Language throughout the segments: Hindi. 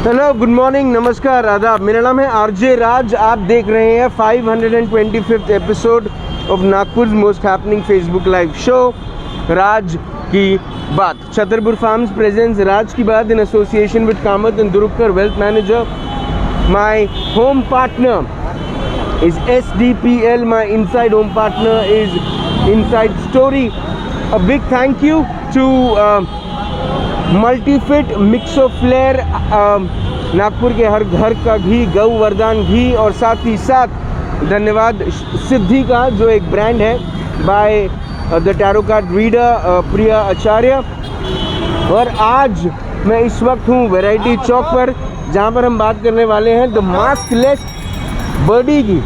हेलो, गुड मॉर्निंग, नमस्कार, आदाब। मेरा नाम है आरजे राज। आप देख रहे हैं 525th episode of Nagpur most happening Facebook live show Raj ki Baat. Chhatarpur farms presents Raj ki Baat in association with Kamat and Durukkar wealth manager. My home partner is SDPL. My inside home partner is Inside Story. A big thank you to Multifit, Mixo Flair, Nagpur के हर घर का घी, गौवर्धन घी, और साथ ही साथ धन्यवाद सिद्धि का जो एक ब्रांड है by the tarot card reader Priya Acharya. और आज मैं इस वक्त हूँ वैरायटी चौक पर, जहाँ पर हम बात करने वाले हैं द मास्कलेस बर्डी की।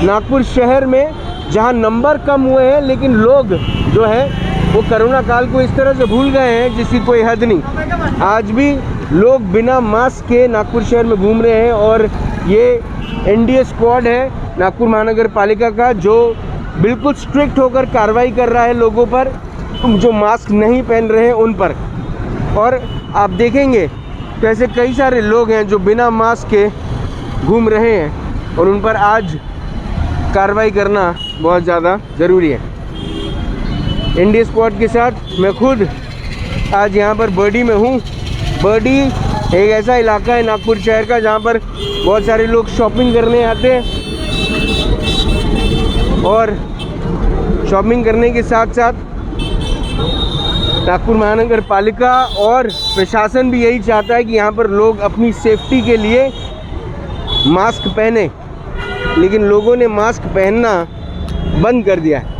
नागपुर शहर में जहाँ नंबर कम हुए हैं, लेकिन लोग जो है वो कोरोना काल को इस तरह से भूल गए हैं जिसकी कोई हद नहीं। आज भी लोग बिना मास्क के नागपुर शहर में घूम रहे हैं, और ये एनडीए स्क्वाड है नागपुर महानगर पालिका का, जो बिल्कुल स्ट्रिक्ट होकर कार्रवाई कर रहा है लोगों पर जो मास्क नहीं पहन रहे हैं उन पर। और आप देखेंगे तो ऐसे कई सारे लोग हैं जो बिना मास्क के घूम रहे हैं, और उन पर आज कार्रवाई करना बहुत ज़्यादा ज़रूरी है। इंडिया स्क्वाड के साथ मैं खुद आज यहाँ पर बर्डी में हूँ। बर्डी एक ऐसा इलाका है नागपुर शहर का जहाँ पर बहुत सारे लोग शॉपिंग करने आते हैं, और शॉपिंग करने के साथ साथ नागपुर महानगर पालिका और प्रशासन भी यही चाहता है कि यहाँ पर लोग अपनी सेफ्टी के लिए मास्क पहने, लेकिन लोगों ने मास्क पहनना बंद कर दिया है।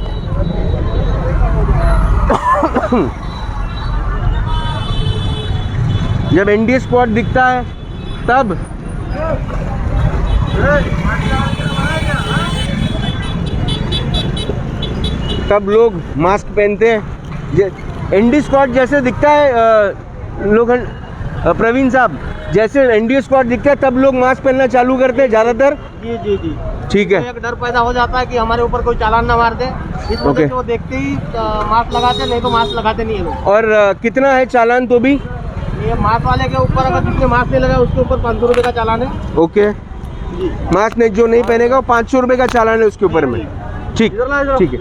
जब एनडीए स्क्वाड दिखता है तब लोग मास्क पहनते हैं। एनडीए स्क्वाड जैसे दिखता है लोग, प्रवीण साहब, जैसे एनडीए स्क्वाड दिखता है तब लोग मास्क पहनना चालू करते हैं ज़्यादातर। जी जी जी, ठीक है। एक डर पैदा हो जाता है कि हमारे ऊपर कोई चालान ना मार दे, इस वजह से वो देखते ही मास्क लगाते, नहीं तो मास्क लगाते नहीं है लोग। और कितना है चालान? तो भी ये मास्क वाले के ऊपर अगर जिसने मास्क नहीं लगाया उसके ऊपर 500 रुपये का चालान है। ओके, जी, मास्क ने जो नहीं पहनेगा वो 500 रुपये का चालान है उसके ऊपर में। ठीक ठीक है।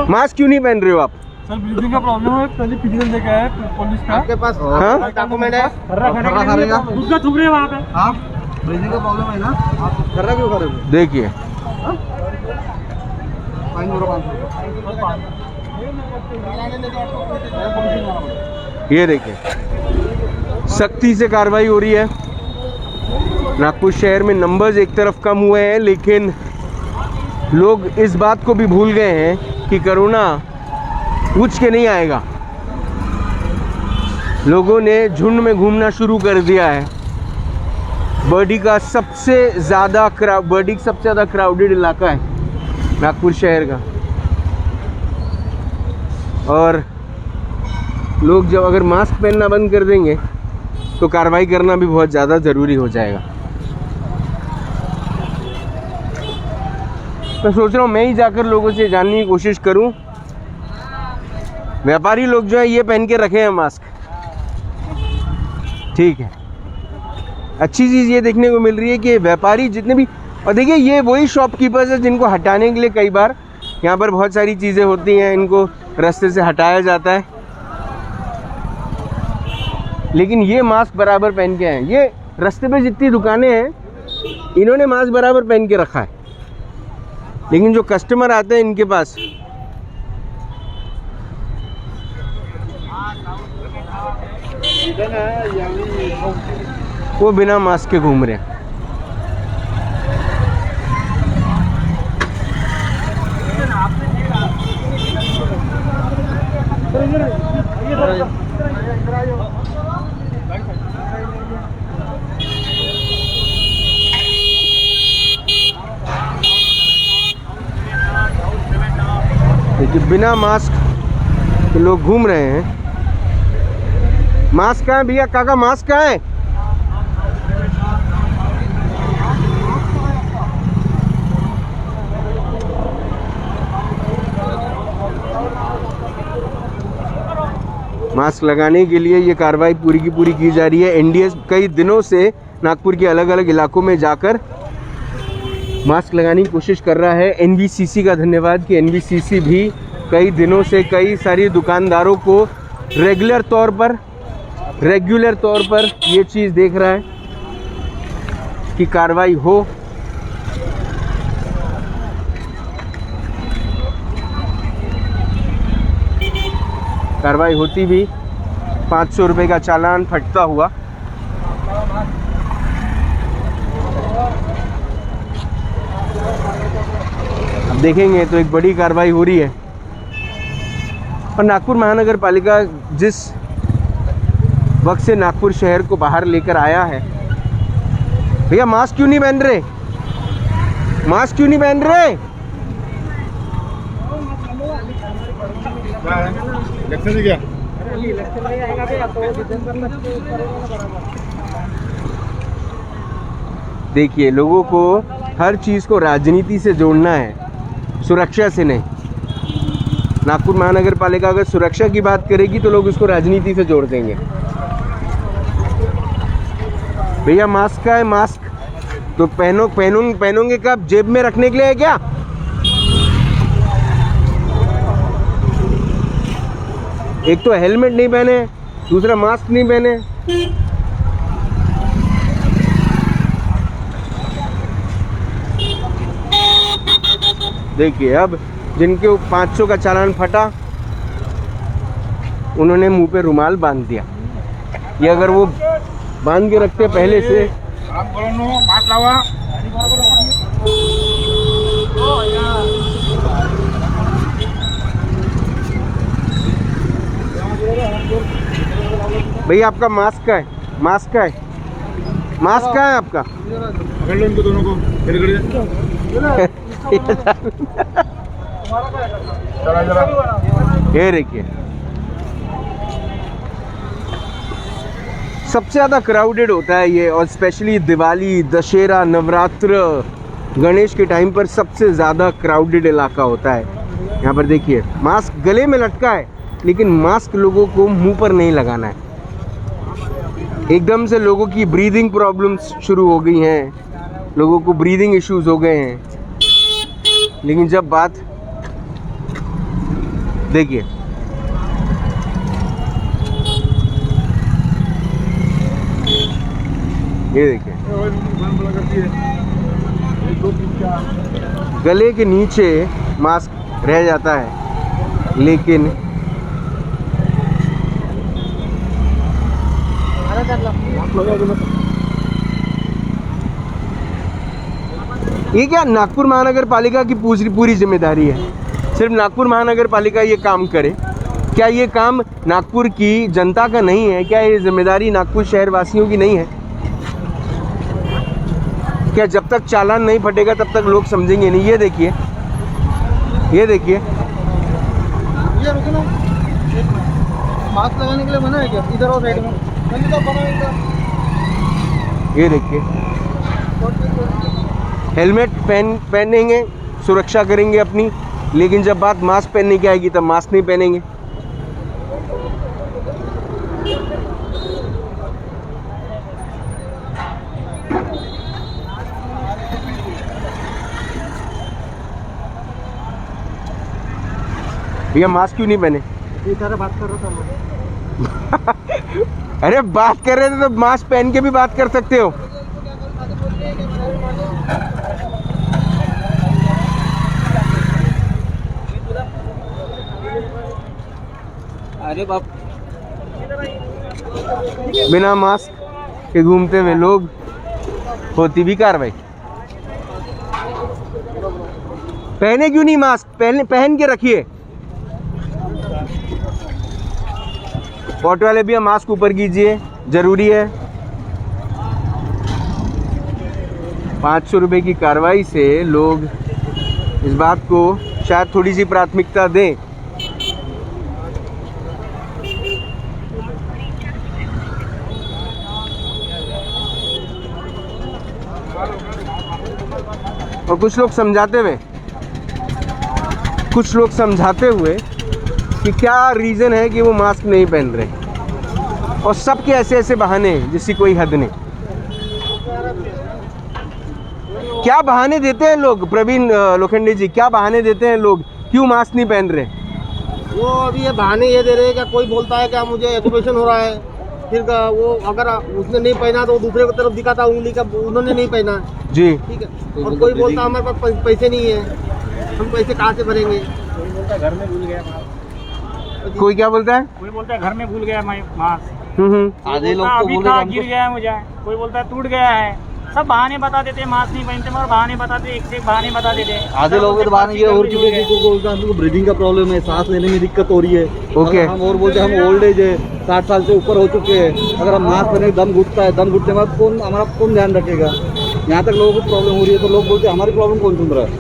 मास्क क्यों नहीं पहन रहे हो आप? सर ब्रीदिंग का प्रॉब्लम है, पहले फिजिकल लेके आया पुलिस का। आपके पास हाँ? डॉक्यूमेंट है? उसका थूक रहे वहाँ पे। हाँ, ब्रीदिंग का प्रॉब्लम है ना, आप कर रहे क्यों कर रहे हो? देखिए, ये देखिए, सख्ती से कार्रवाई हो रही है। नागपुर शहर में नंबर्स एक तरफ कम हुए हैं, लेकिन लोग इस बात को भी भूल गए हैं कि कोरोना पूछ के नहीं आएगा। लोगों ने झुंड में घूमना शुरू कर दिया है। बर्डी का सबसे ज़्यादा क्राउडेड इलाका है नागपुर शहर का, और लोग जब अगर मास्क पहनना बंद कर देंगे तो कार्रवाई करना भी बहुत ज़्यादा ज़रूरी हो जाएगा। मैं सोच रहा हूँ मैं ही जाकर लोगों से जानने की कोशिश करूँ। व्यापारी लोग जो है ये पहन के रखे हैं मास्क, ठीक है। अच्छी चीज़ ये देखने को मिल रही है कि व्यापारी जितने भी, और देखिए ये वही शॉपकीपर्स हैं जिनको हटाने के लिए कई बार यहाँ पर बहुत सारी चीज़ें होती हैं, इनको रास्ते से हटाया जाता है, लेकिन ये मास्क बराबर पहन के आए। ये रास्ते पे जितनी दुकानें हैं इन्होंने मास्क बराबर पहन के रखा है, लेकिन जो कस्टमर आते हैं इनके पास वो बिना मास्क के घूम रहे हैं। देखिए, बिना मास्क के लोग घूम रहे हैं। मास्क कहाँ है भैया? काका मास्क कहाँ है? मास्क लगाने के लिए ये कार्रवाई पूरी की पूरी की जा रही है। एनडीए कई दिनों से नागपुर के अलग अलग इलाकों में जाकर मास्क लगाने की कोशिश कर रहा है। एनवीसीसी का धन्यवाद कि एनवीसीसी भी कई दिनों से कई सारी दुकानदारों को रेगुलर तौर पर ये चीज़ देख रहा है कि कार्रवाई हो। कार्रवाई होती भी 500 रुपये का चालान फटता हुआ। अब देखेंगे तो एक बड़ी कार्रवाई हो रही है। और नागपुर महानगर पालिका जिस वक्त से नागपुर शहर को बाहर लेकर आया है, भैया मास्क क्यों नहीं पहन रहे? मास्क क्यों नहीं पहन रहे? क्या देखिए, लोगों को हर चीज़ को राजनीति से जोड़ना है, सुरक्षा से नहीं। नागपुर महानगर पालिका अगर सुरक्षा की बात करेगी तो लोग उसको राजनीति से जोड़ देंगे। भैया मास्क का है, मास्क तो पहनोगे कब? जेब में रखने के लिए है क्या? एक तो हेलमेट नहीं पहने, दूसरा मास्क नहीं पहने। देखिए, अब जिनके 500 का चालान फटा, उन्होंने मुंह पे रुमाल बांध दिया। ये अगर वो बांध के रखते पहले से, भैया आपका मास्क का है, मास्क का है, मास्क का है आपका? पकड़ लो इनको दोनों को। ये देखिए, सबसे ज़्यादा क्राउडेड होता है ये, और स्पेशली दिवाली, दशहरा, नवरात्र, गणेश के टाइम पर सबसे ज़्यादा क्राउडेड इलाका होता है। यहाँ पर देखिए, मास्क गले में लटका है, लेकिन मास्क लोगों को मुंह पर नहीं लगाना है। एकदम से लोगों की ब्रीदिंग प्रॉब्लम्स शुरू हो गई हैं, लोगों को ब्रीदिंग इश्यूज हो गए हैं। लेकिन जब बात देखिए, ये देखिए, गले के नीचे मास्क रह जाता है, लेकिन ये क्या नागपुर महानगर पालिका की पूरी जिम्मेदारी है? सिर्फ नागपुर महानगर पालिका ये काम करे? क्या ये काम नागपुर की जनता का नहीं है? क्या ये जिम्मेदारी नागपुर शहर वासियों की नहीं है? क्या जब तक चालान नहीं फटेगा तब तक लोग समझेंगे नहीं? ये देखिए, ये देखिए, मास्क लगाने के लिए मना है क्या? इधर और साइड में ये देखिए, हेलमेट पहनेंगे, सुरक्षा करेंगे अपनी, लेकिन जब बात मास्क पहनने की आएगी तब मास्क नहीं पहनेंगे। भैया मास्क क्यों नहीं पहने? बात कर रहा था। अरे बात कर रहे थे तो मास्क पहन के भी बात कर सकते हो। अरे बाप, बिना मास्क के घूमते हुए लोग, होती भी कार्रवाई। पहने क्यों नहीं मास्क? पहन के रखिए। ऑटो वाले भी मास्क ऊपर कीजिए, जरूरी है। 500 रुपये की कार्रवाई से लोग इस बात को शायद थोड़ी सी प्राथमिकता दें। और कुछ लोग समझाते हुए कि क्या रीज़न है कि वो मास्क नहीं पहन रहे, और सबके ऐसे ऐसे बहाने हैं जिसकी कोई हद नहीं। क्या बहाने देते हैं लोग, प्रवीण लोखंडे जी, क्या बहाने देते हैं लोग, क्यों मास्क नहीं पहन रहे? वो अभी ये बहाने ये दे रहे हैं कि कोई बोलता है कि मुझे एक्यूपेशन हो रहा है, फिर वो अगर उसने नहीं पहना तो दूसरे की तरफ दिखाता उंगली का, उन्होंने नहीं पहना, जी। ठीक है। और कोई बोलता हमारे पास पैसे नहीं है, हम पैसे कहाँ से भरेंगे। घर में भूल गया, कोई क्या बोलता है? कोई बोलता है घर में भूल गया मास्क, आधे लोग तो अभी बोले गिर गया है मुझे, कोई बोलता है टूट गया है, सब बहाने बता देते हैं, मास्क नहीं पहनते मगर बहाने बताते, एक से एक बहाने बता देते हैं। आधे लोगों के बहाने ये हो चुके हैं कि बोलता है हमको ब्रीदिंग का प्रॉब्लम है, सांस लेने में दिक्कत हो रही है। ओके। हम और बोलते हैं हम ओल्ड एज है, 60 साल से ऊपर हो चुके हैं, अगर हम मास्क पहने दम घुटता है, दम घुटने के बाद कौन हमारा कौन ध्यान रखेगा। यहाँ तक लोगों को प्रॉब्लम हो रही है तो लोग बोलते हैं हमारी प्रॉब्लम कौन सुन रहा है।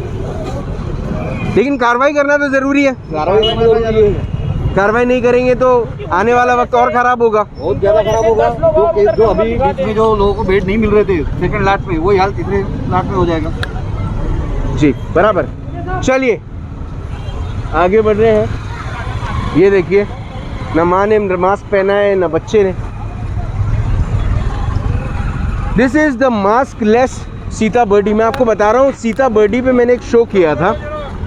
लेकिन कार्रवाई करना तो ज़रूरी है। कार्रवाई करना जरूरी है। कार्रवाई नहीं करेंगे तो आने वाला वक्त और ख़राब होगा। बहुत ज़्यादा खराब होगा। जो अभी बीच में जो लोगों को बेड नहीं मिल रहे थे सेकंड लाट में, वही हाल तीसरे लाट में हो जाएगा। जी बराबर। चलिए आगे बढ़ रहे हैं। ये देखिए, न माँ ने मास्क पहना है न बच्चे ने। This is the maskless Sitabardi. मैं आपको बता रहा हूँ, सीता बर्डी पे मैंने एक शो किया था,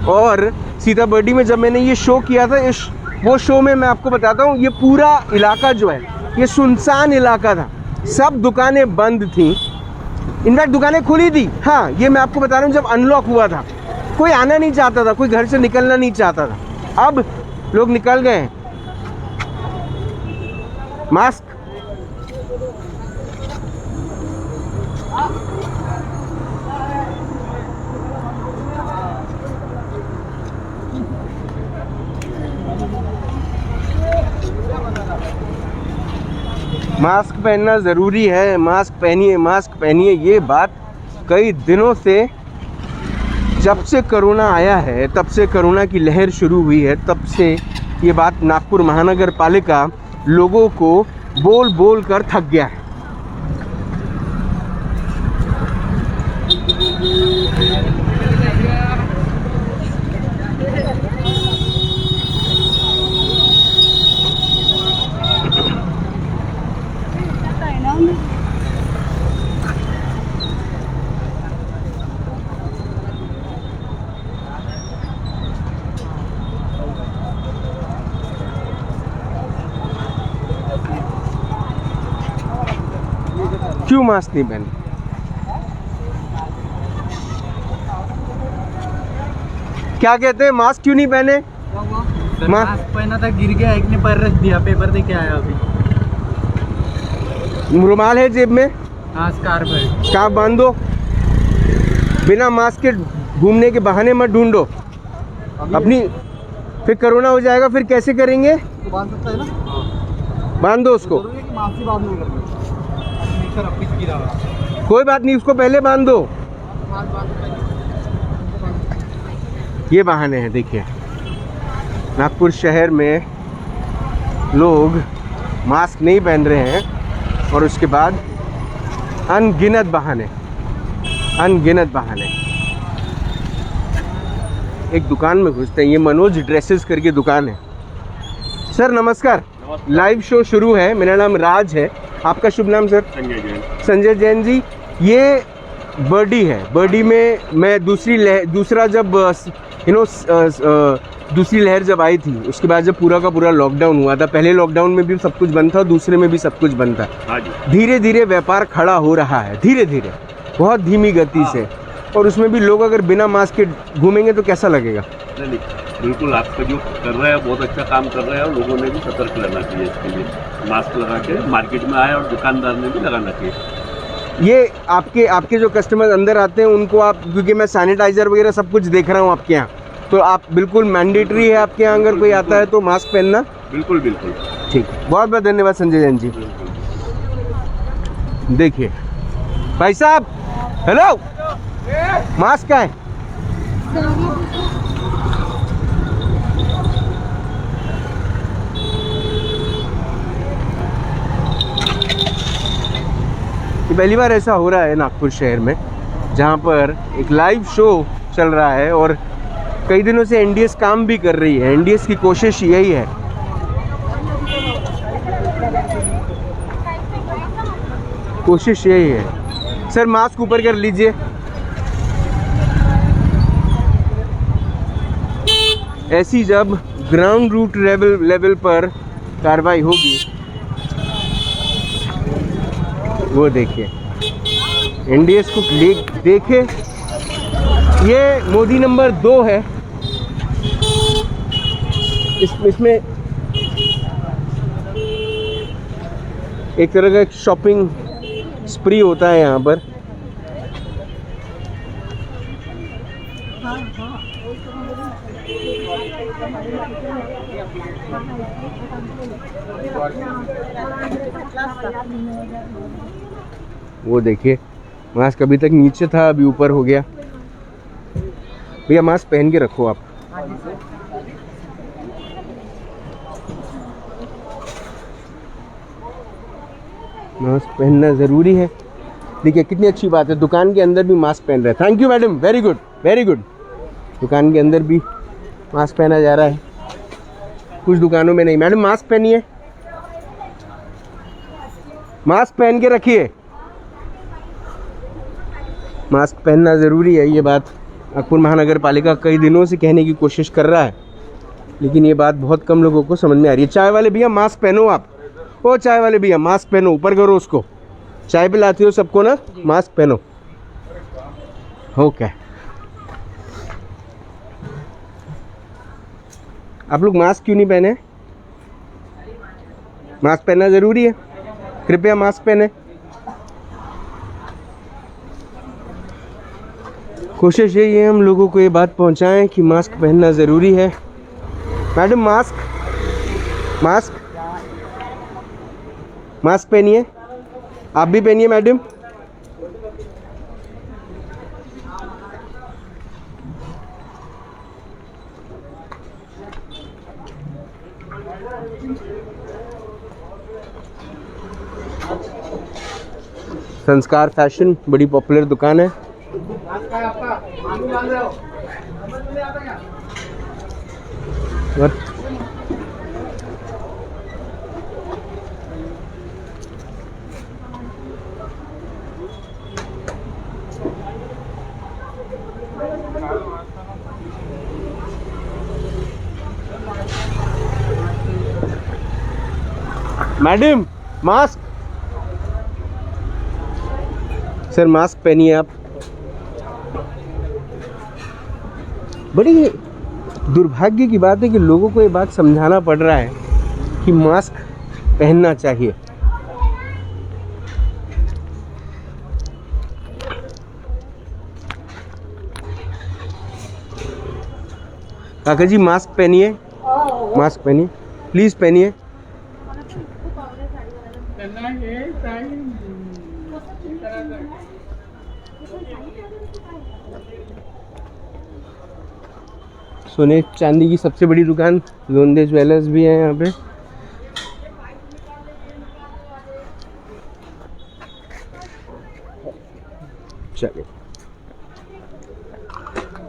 और सीता बर्डी में जब मैंने ये शो किया था, वो शो में मैं आपको बताता हूँ, ये पूरा इलाका जो है ये सुनसान इलाका था, सब दुकानें बंद थी, इनफैक्ट दुकानें खुली थी। हाँ, ये मैं आपको बता रहा हूँ, जब अनलॉक हुआ था कोई आना नहीं चाहता था, कोई घर से निकलना नहीं चाहता था। अब लोग निकल गए हैं। मास्क मास्क पहनना ज़रूरी है, मास्क पहनिए, मास्क पहनिए। ये बात कई दिनों से, जब से कोरोना आया है, तब से कोरोना की लहर शुरू हुई है, तब से ये बात नागपुर महानगर पालिका लोगों को बोल बोल कर थक गया है। क्यों मास्क नहीं पहने? क्या कहते हैं, मास्क क्यों नहीं पहने? मास्क पहना था, गिर गया, एक ने पैर रख दिया, पेपर दे के आया अभी। रुमाल है जेब में? हाँ, स्कार्फ है। स्कार्फ बांध दो। बिना मास्क के घूमने के बहाने मत ढूंढो अपनी, फिर कोरोना हो जाएगा, फिर कैसे करेंगे? तो बांध सकता है ना, बांध दो उसको। जरूरी है कि मास्क ही बांध नहीं करना। कोई बात नहीं, उसको पहले बांध दो। ये बहाने हैं। देखिए, नागपुर शहर में लोग मास्क नहीं पहन रहे हैं, और उसके बाद अनगिनत बहाने, अनगिनत बहाने। एक दुकान में घुसते हैं, ये मनोज ड्रेसेस करके दुकान है। सर नमस्कार, लाइव शो शुरू है। मेरा नाम राज है, आपका शुभ नाम सर? संजय जैन। संजय जैन जी। ये बर्डी है, बर्डी में मैं दूसरा जब दूसरी लहर जब आई थी, उसके बाद जब पूरा का पूरा लॉकडाउन हुआ था, पहले लॉकडाउन में भी सब कुछ बंद था, दूसरे में भी सब कुछ बंद था। हाँ जी। धीरे धीरे व्यापार खड़ा हो रहा है, धीरे धीरे, बहुत धीमी गति से, और उसमें भी लोग अगर बिना मास्क के घूमेंगे तो कैसा लगेगा? नहीं, बिल्कुल आपका जो कर रहे हैं बहुत अच्छा काम कर रहे हैं, और लोगों ने भी सतर्क रहना चाहिए इसके लिए। मास्क लगा के मार्केट में आए, और दुकानदार ने भी लगाना चाहिए। ये आपके जो कस्टमर अंदर आते हैं उनको आप, क्योंकि मैं सैनिटाइज़र वगैरह सब कुछ देख रहा हूँ आपके यहाँ, तो आप बिल्कुल मैंडेटरी है आपके यहाँ अगर कोई आता है तो मास्क पहनना? बिल्कुल बिल्कुल। ठीक, बहुत बहुत धन्यवाद संजय जैन जी। देखिए भाई साहब, हेलो, मास्क का है? ये पहली बार ऐसा हो रहा है नागपुर शहर में, जहाँ पर एक लाइव शो चल रहा है और कई दिनों से एनडीएस काम भी कर रही है। एनडीएस की कोशिश यही है, कोशिश यही है। सर मास्क ऊपर कर लीजिए। ऐसी जब ग्राउंड रूट लेवल पर कार्रवाई होगी, वो देखिए एनडीएस को देखे। ये मोदी नंबर 2 है। इसमें एक तरह का शॉपिंग स्प्री होता है यहाँ पर। वो देखिए मास्क अभी तक नीचे था, अभी ऊपर हो गया। भैया मास्क पहन के रखो आप। मास्क पहनना ज़रूरी है। देखिए कितनी अच्छी बात है, दुकान के अंदर भी मास्क पहन रहे हैं। Thank you madam, very good very good. दुकान के अंदर भी मास्क पहना जा रहा है, कुछ दुकानों में नहीं। मैडम मास्क पहनिए, मास्क पहन के रखिए। मास्क पहनना ज़रूरी है। ये बात नागपुर महानगर पालिका कई दिनों से कहने की कोशिश कर रहा है, लेकिन ये बात बहुत कम लोगों को समझ में आ रही है। चाय वाले भैया मास्क पहनो आप। ओ चाय वाले भैया मास्क पहनो, ऊपर करो उसको। चाय पिलाती हो सबको ना, मास्क पहनो। ओके, आप लोग मास्क क्यों नहीं पहने? मास्क पहनना ज़रूरी है, कृपया मास्क पहने। कोशिश यही है हम लोगों को ये बात पहुंचाएं कि मास्क पहनना ज़रूरी है। मैडम मास्क मास्क मास्क पहनिए, आप भी पहनिए मैडम। संस्कार फैशन बड़ी पॉपुलर दुकान है। और मैडम मास्क, सर मास्क पहनिए आप। बड़ी दुर्भाग्य की बात है कि लोगों को ये बात समझाना पड़ रहा है कि मास्क पहनना चाहिए। काका जी मास्क पहनिए, मास्क पहनिए प्लीज पहनिए। सोने चांदी की सबसे बड़ी दुकान लोंदे ज्वेलर्स भी है यहाँ पे। चलिए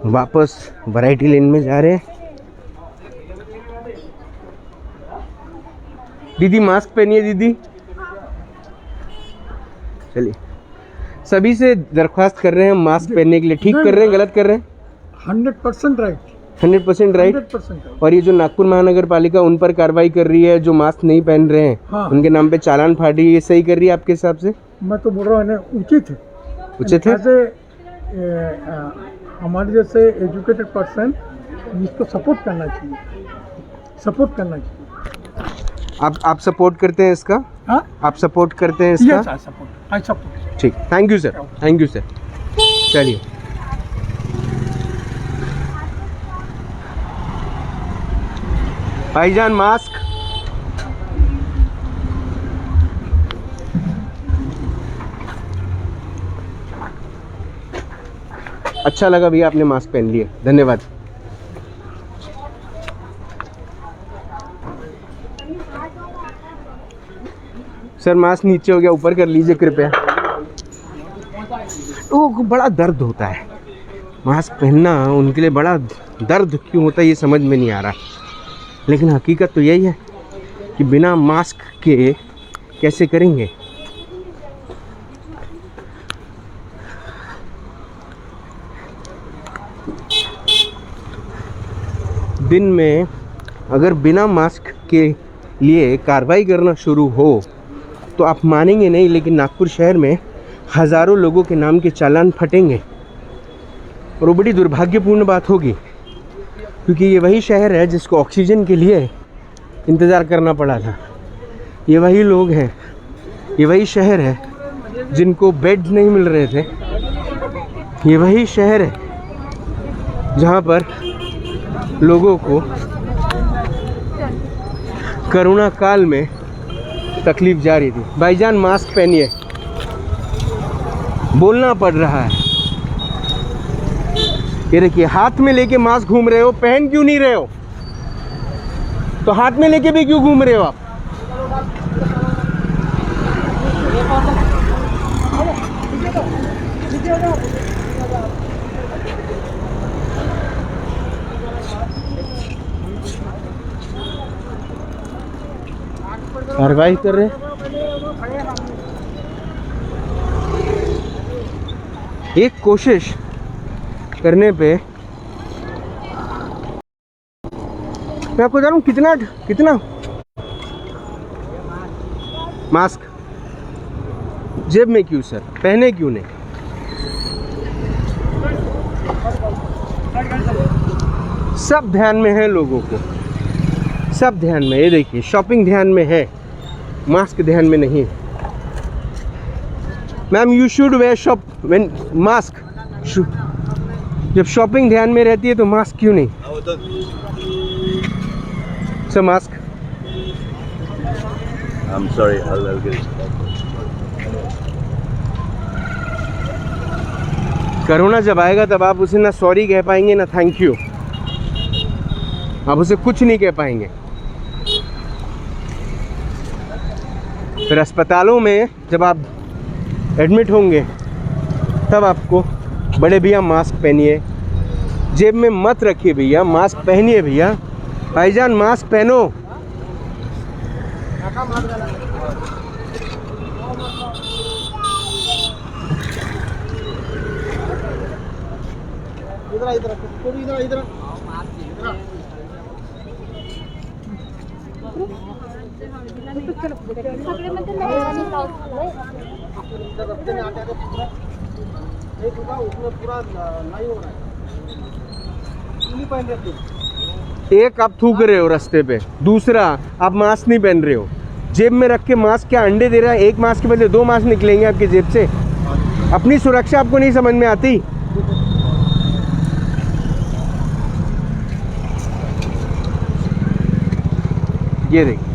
वापस वैरायटी लेन में जा रहे हैं। दीदी मास्क पहनिए दीदी। चलिए सभी से दरख्वास्त कर रहे हैं हम मास्क पहनने के लिए। ठीक कर रहे हैं, गलत कर रहे हैं? 100% राइट, 100% राइट। 100% और ये जो नागपुर महानगर पालिका उन पर कार्रवाई कर रही है जो मास्क नहीं पहन रहे हैं, हाँ। उनके नाम पे चालान फाड़ रही है, ये सही कर रही है आपके हिसाब से? मैं तो बोल रहा हूँ उचित है, उचित है। हमारे जैसे एजुकेटेड पर्सन इसको सपोर्ट करना चाहिए, सपोर्ट करना चाहिए। आप सपोर्ट करते हैं इसका? हाँ, आप सपोर्ट करते हैं इसका? Yes I support, I support. ठीक, thank you sir, thank you sir. चलिए भाईजान मास्क। अच्छा लगा भैया आपने मास्क पहन लिया, धन्यवाद। सर मास्क नीचे हो गया, ऊपर कर लीजिए कृपया। वो बड़ा दर्द होता है, मास्क पहनना उनके लिए बड़ा दर्द क्यों होता है ये समझ में नहीं आ रहा, लेकिन हकीकत तो यही है कि बिना मास्क के कैसे करेंगे। दिन में अगर बिना मास्क के लिए कार्रवाई करना शुरू हो तो आप मानेंगे नहीं, लेकिन नागपुर शहर में हज़ारों लोगों के नाम के चालान फटेंगे और वो बड़ी दुर्भाग्यपूर्ण बात होगी, क्योंकि ये वही शहर है जिसको ऑक्सीजन के लिए इंतज़ार करना पड़ा था। ये वही लोग हैं, ये वही शहर है जिनको बेड नहीं मिल रहे थे। ये वही शहर है जहाँ पर लोगों को कोरोना काल में तकलीफ जा रही थी। भाईजान मास्क पहनिए, बोलना पड़ रहा है। ये देखिए हाथ में लेके मास्क घूम रहे हो, पहन क्यों नहीं रहे हो? तो हाथ में लेके भी क्यों घूम रहे हो आप? कार्रवाई कर रहे हैं। एक कोशिश करने पे मैं आपको बता रहा हूँ कितना मास्क जेब में क्यों सर, पहने क्यों नहीं? सब ध्यान में है लोगों को, सब ध्यान में। ये देखिए शॉपिंग ध्यान में है, मास्क ध्यान में नहीं। Ma'am you should wear shop when mask. जब शॉपिंग ध्यान में रहती है तो मास्क क्यों नहीं? Sir mask. I'm sorry, I'll get it. Corona जब आएगा तब आप उसे ना सॉरी कह पाएंगे ना थैंक यू, आप उसे कुछ नहीं कह पाएंगे। फिर अस्पतालों में जब आप एडमिट होंगे तब आपको बड़े भैया मास्क पहनिए, जेब में मत रखिए भैया, मास्क पहनिए भैया। भाईजान मास्क पहनो। एक आप थूक रहे हो रास्ते पे, दूसरा आप मास्क नहीं पहन रहे हो। जेब में रख के मास्क क्या अंडे दे रहा है? एक मास्क के बदले 2 मास्क निकलेंगे आपकी जेब से। अपनी सुरक्षा आपको नहीं समझ में आती? ये देखिए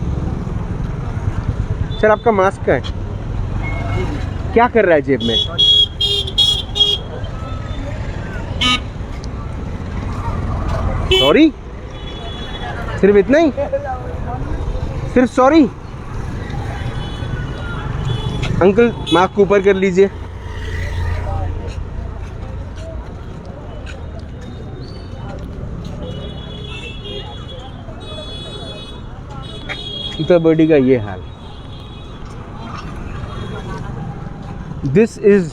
सर आपका मास्क का है, क्या कर रहा है जेब में? सॉरी, सिर्फ इतना ही? सिर्फ सॉरी? अंकल मास्क ऊपर कर लीजिए। सीताबर्डी का ये हाल। This is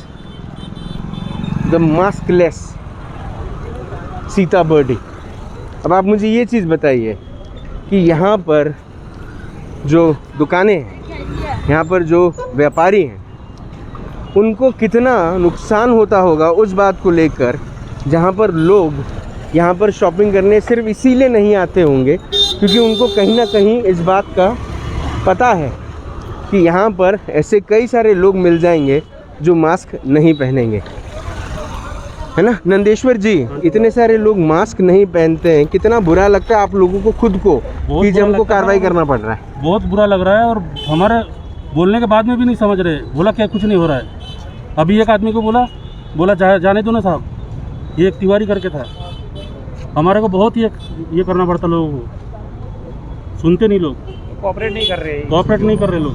the maskless Sitabardi. अब आप मुझे ये चीज़ बताइए कि यहाँ पर जो दुकानें हैं, यहाँ पर जो व्यापारी हैं, उनको कितना नुकसान होता होगा उस बात को लेकर, जहाँ पर लोग यहाँ पर शॉपिंग करने सिर्फ इसीलिए नहीं आते होंगे क्योंकि उनको कहीं ना कहीं इस बात का पता है कि यहाँ पर ऐसे कई सारे लोग मिल जाएंगे जो मास्क नहीं पहनेंगे, है ना नंदेश्वर जी? इतने सारे लोग मास्क नहीं पहनते हैं, कितना बुरा लगता है आप लोगों को खुद को कि जब हमको कार्रवाई करना पड़ रहा है। बहुत बुरा लग रहा है और हमारे बोलने के बाद में भी नहीं समझ रहे। बोला क्या कुछ नहीं हो रहा है। अभी एक आदमी को बोला जाने दो ना साहब, ये एक तिवारी करके था। हमारे को बहुत ही ये करना पड़ता लोगों को, सुनते नहीं लोग, कोऑपरेट नहीं कर रहे लोग।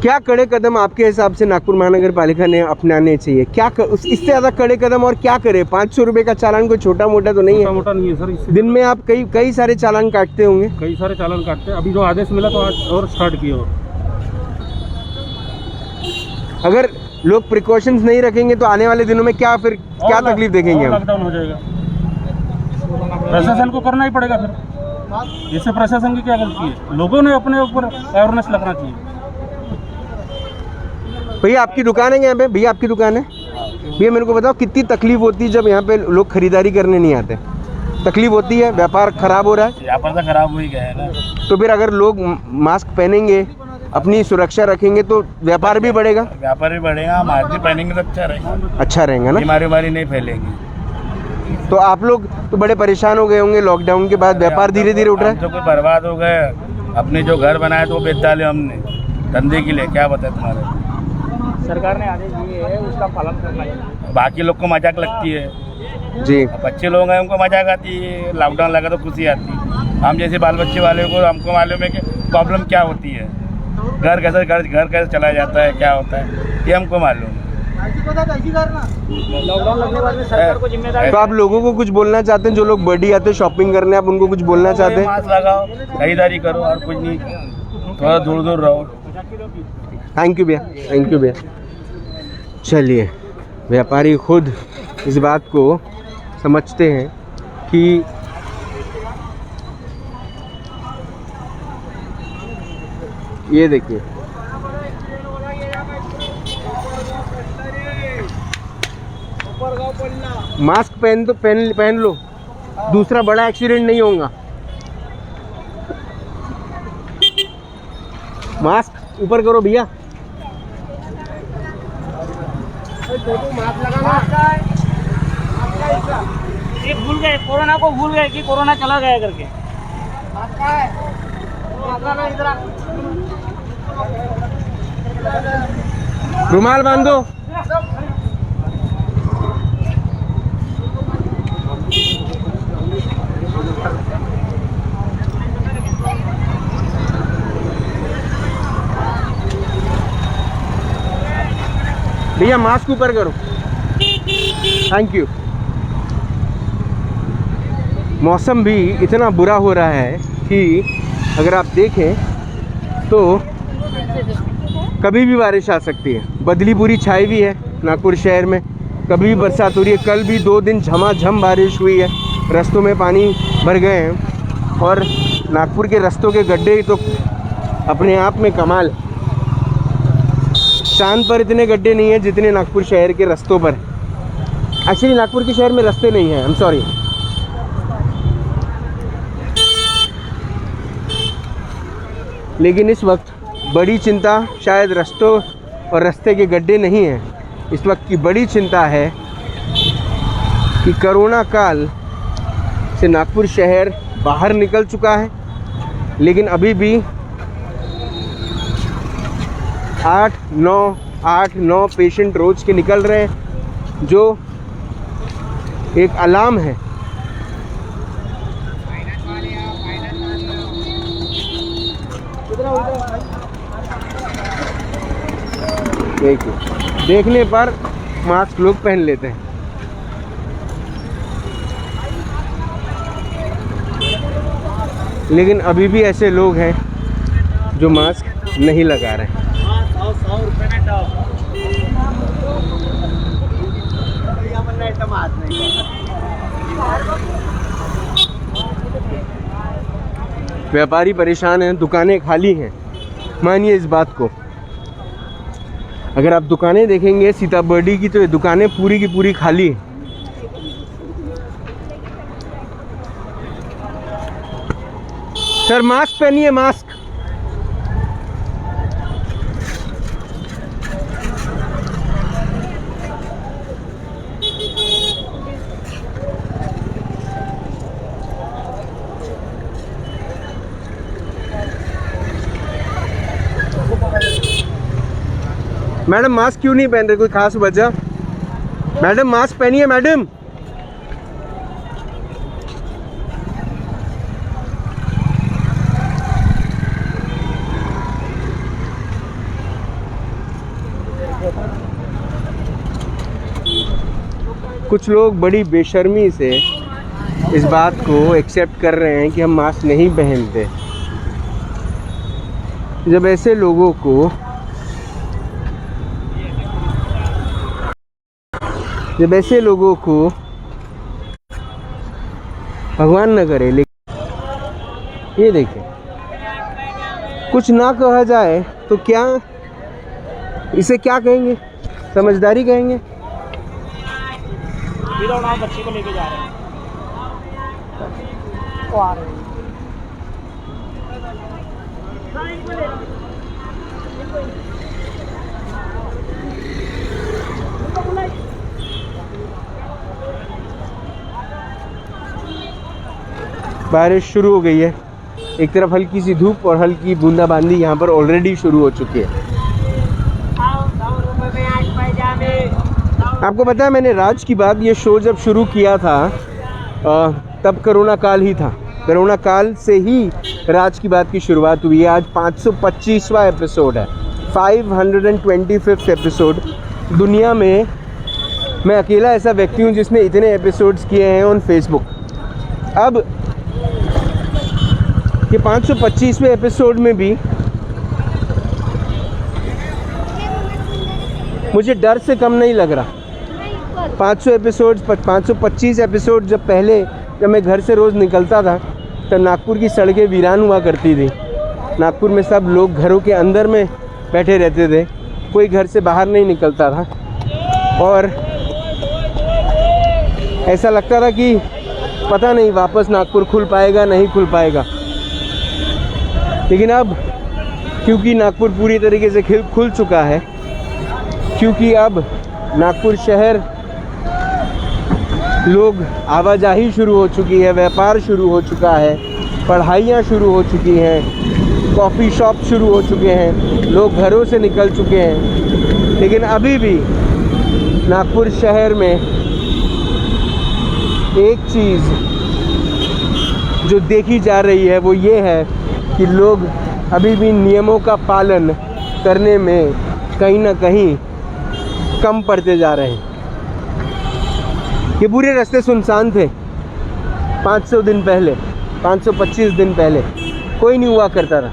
क्या कड़े कदम आपके हिसाब से नागपुर महानगर पालिका ने अपनाने चाहिए? क्या इससे ज़्यादा कड़े कदम और क्या करे? 500 रुपये का चालान कोई छोटा मोटा तो नहीं है। मोटा नहीं है सर। इससे दिन में आप कई सारे चालान काटते होंगे। कई सारे चालान काटते हैं। अभी जो आदेश मिला तो आज और स्टार्ट किए। और अगर लोग प्रिकॉशंस नहीं रखेंगे तो आने वाले दिनों में क्या तकलीफ देखेंगे हम? लॉकडाउन हो जाएगा। प्रशासन को करना ही पड़ेगा फिर। इससे प्रशासन की क्या गलती है? लोगों ने अपने ऊपर अवेयरनेस लगना चाहिए। भैया आपकी दुकान है यहाँ पे? भैया आपकी दुकान है? भैया मेरे को बताओ कितनी तकलीफ होती है जब यहाँ पे लोग खरीदारी करने नहीं आते? तकलीफ होती है? व्यापार खराब हो रहा है? व्यापार तो खराब हो ही गया है ना। तो फिर अगर लोग मास्क पहनेंगे, अपनी सुरक्षा रखेंगे तो व्यापार भी बढ़ेगा। व्यापार भी बढ़ेगा। मास्क भी पहनेंगे तो अच्छा रहेगा ना। बीमारी नहीं फैलेगी। तो आप लोग तो बड़े परेशान हो गए होंगे लॉकडाउन के बाद। व्यापार धीरे धीरे उठ रहा है। तो कोई बर्बाद हो गए। अपने जो घर बनाए तो वो बेच डाले हमने धंधे के लिए। क्या बताए तुम्हारे? सरकार ने आदेश दिए है उसका पालन करना चाहिए। बाकी लोग को मजाक लगती है जी। अब बच्चे लोग हैं उनको मजाक आती है। लॉकडाउन लगा तो खुशी आती है। हम जैसे बाल बच्चे वाले को हमको मालूम है कि प्रॉब्लम क्या होती है। घर कैसे चलाया जाता है, क्या होता है, ये हमको मालूम है। लॉकडाउन लगने के बाद में सरकार को जिम्मेदारी। तो आप लोगों को कुछ बोलना चाहते हैं? जो लोग बड़ी आते हैं शॉपिंग करने, आप उनको कुछ बोलना चाहते हैं? मास्क लगाओ, खरीदारी करो और कुछ नहीं, थोड़ा दूर दूर रहो। थैंक यू भैया, थैंक यू भैया। चलिए, व्यापारी खुद इस बात को समझते हैं कि ये देखिए मास्क पहन लो, दूसरा बड़ा एक्सीडेंट नहीं होगा। मास्क ऊपर करो भैया। ये भूल गए, कोरोना को भूल गए कि कोरोना चला गया करके। रुमाल बांधो। भैया मास्क ऊपर करो। Thank you. मौसम भी इतना बुरा हो रहा है कि अगर आप देखें तो कभी भी बारिश आ सकती है। बदली पूरी छाई हुई है नागपुर शहर में। कभी भी बरसात हो रही है। कल भी 2 दिन झमाझम बारिश हुई है। रास्तों में पानी भर गए हैं और नागपुर के रास्तों के गड्ढे तो अपने आप में कमाल। चांद पर इतने गड्ढे नहीं हैं जितने नागपुर शहर के रास्तों पर। एक्चुअली नागपुर के शहर में रास्ते नहीं हैं, आई एम सॉरी। लेकिन इस वक्त बड़ी चिंता शायद रास्तों और रास्ते के गड्ढे नहीं हैं। इस वक्त की बड़ी चिंता है कि कोरोना काल से नागपुर शहर बाहर निकल चुका है, लेकिन अभी भी 8-9 पेशेंट रोज के निकल रहे हैं, जो एक अलार्म है। देखिए, देखने पर मास्क लोग पहन लेते हैं, लेकिन अभी भी ऐसे लोग हैं जो मास्क नहीं लगा रहे हैं। व्यापारी परेशान हैं, दुकानें खाली हैं। मानिए इस बात को, अगर आप दुकानें देखेंगे सीताबर्डी की तो ये दुकानें पूरी की पूरी खाली हैं। सर मास्क पहनिए, मास्क। मैडम मास्क क्यों नहीं पहन रहे? कोई खास वजह? मैडम मास्क पहनिए मैडम। कुछ लोग बड़ी बेशर्मी से इस बात को एक्सेप्ट कर रहे हैं कि हम मास्क नहीं पहनते। जब ऐसे लोगों को भगवान न करे, लेकिन ये देखें, कुछ ना कहा जाए तो क्या इसे क्या कहेंगे? समझदारी कहेंगे। इधर आप बच्चे को लेके जा रहे हैं, वो आ रहे हैं। बारिश शुरू हो गई है। एक तरफ हल्की सी धूप और हल्की बूंदाबांदी यहाँ पर ऑलरेडी शुरू हो चुकी है। आपको पता है, मैंने राज की बात, ये शो जब शुरू किया था तब कोरोना काल ही था। कोरोना काल से ही राज की बात की शुरुआत हुई है। आज 525वां एपिसोड है, 525th एपिसोड। दुनिया में मैं अकेला ऐसा व्यक्ति हूँ जिसने इतने एपिसोड्स किए हैं ऑन फेसबुक। अब ये 525वें एपिसोड में भी मुझे डर से कम नहीं लग रहा। 525 एपिसोड जब मैं घर से रोज़ निकलता था तो नागपुर की सड़कें वीरान हुआ करती थी। नागपुर में सब लोग घरों के अंदर में बैठे रहते थे, कोई घर से बाहर नहीं निकलता था और ऐसा लगता था कि पता नहीं वापस नागपुर खुल पाएगा नहीं खुल पाएगा। लेकिन अब क्योंकि नागपुर पूरी तरीके से खुल चुका है, क्योंकि अब नागपुर शहर लोग आवाजाही शुरू हो चुकी है, व्यापार शुरू हो चुका है, पढ़ाइयाँ शुरू हो चुकी हैं, कॉफ़ी शॉप शुरू हो चुके हैं, लोग घरों से निकल चुके हैं। लेकिन अभी भी नागपुर शहर में एक चीज़ जो देखी जा रही है वो ये है कि लोग अभी भी नियमों का पालन करने में कहीं ना कहीं कम पड़ते जा रहे हैं। ये पूरे रास्ते सुनसान थे 500 दिन पहले, 525 दिन पहले कोई नहीं हुआ करता था।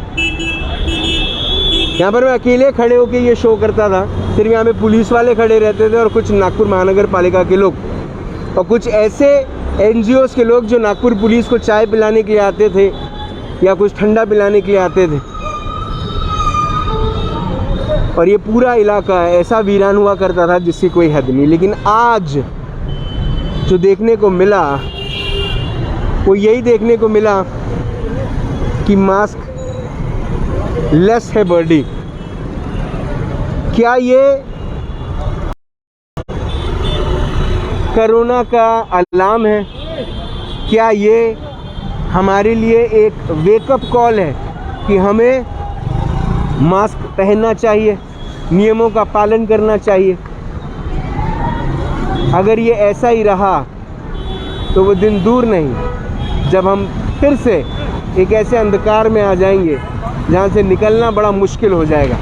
यहाँ पर मैं अकेले खड़े होकर ये शो करता था, सिर्फ यहाँ पे पुलिस वाले खड़े रहते थे और कुछ नागपुर महानगर पालिका के लोग और कुछ ऐसे NGOs के लोग जो नागपुर पुलिस को चाय पिलाने के लिए आते थे या कुछ ठंडा पिलाने के लिए आते थे। और ये पूरा इलाका ऐसा वीरान हुआ करता था जिसकी कोई हद नहीं। लेकिन आज जो देखने को मिला वो यही देखने को मिला कि मास्क लेस है बर्डी। क्या ये कोरोना का अलार्म है? क्या ये हमारे लिए एक वेकअप कॉल है कि हमें मास्क पहनना चाहिए, नियमों का पालन करना चाहिए? अगर ये ऐसा ही रहा तो वो दिन दूर नहीं जब हम फिर से एक ऐसे अंधकार में आ जाएंगे जहाँ से निकलना बड़ा मुश्किल हो जाएगा।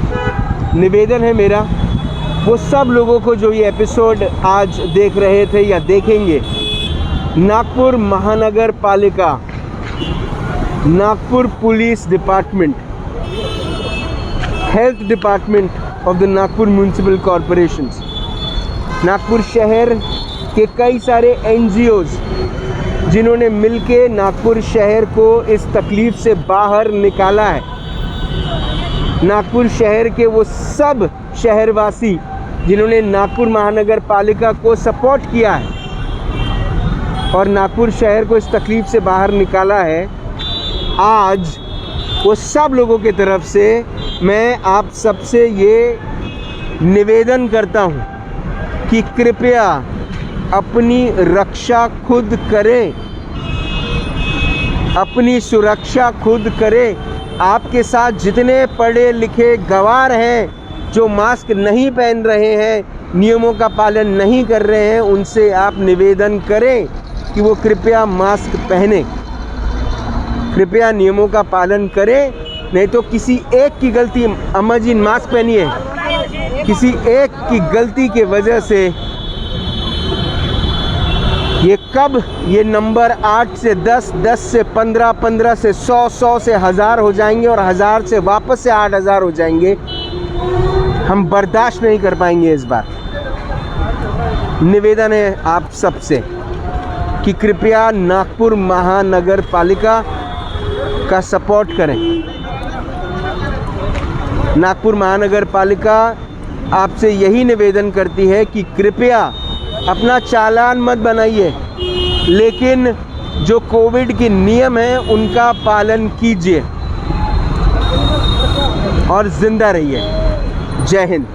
निवेदन है मेरा वो सब लोगों को जो ये एपिसोड आज देख रहे थे या देखेंगे, नागपुर महानगर पालिका, Nagpur police department, health department of the Nagpur municipal corporations, Nagpur शहर के कई सारे NGOs जिन्होंने मिलके नागपुर शहर को इस तकलीफ़ से बाहर निकाला है, नागपुर शहर के वो सब शहरवासी जिन्होंने नागपुर महानगर पालिका को सपोर्ट किया है और नागपुर शहर को इस तकलीफ़ से बाहर निकाला है, आज वो सब लोगों की तरफ से मैं आप सबसे ये निवेदन करता हूँ कि कृपया अपनी रक्षा खुद करें, अपनी सुरक्षा खुद करें। आपके साथ जितने पढ़े लिखे गवार हैं जो मास्क नहीं पहन रहे हैं, नियमों का पालन नहीं कर रहे हैं, उनसे आप निवेदन करें कि वो कृपया मास्क पहने, कृपया नियमों का पालन करें। नहीं तो किसी एक की गलती, अम्मा जी मास्क पहनिए, किसी एक की गलती के वजह से कब ये नंबर 8 से 10, 10 से 15, 15 से 100, 100 से 1000 हो जाएंगे और 1000 से वापस से 8000 हो जाएंगे, हम बर्दाश्त नहीं कर पाएंगे। इस बार निवेदन है आप सबसे कि कृपया नागपुर महानगर पालिका का सपोर्ट करें। नागपुर महानगर पालिका आपसे यही निवेदन करती है कि कृपया अपना चालान मत बनाइए, लेकिन जो कोविड के नियम हैं उनका पालन कीजिए और जिंदा रहिए। जय हिंद।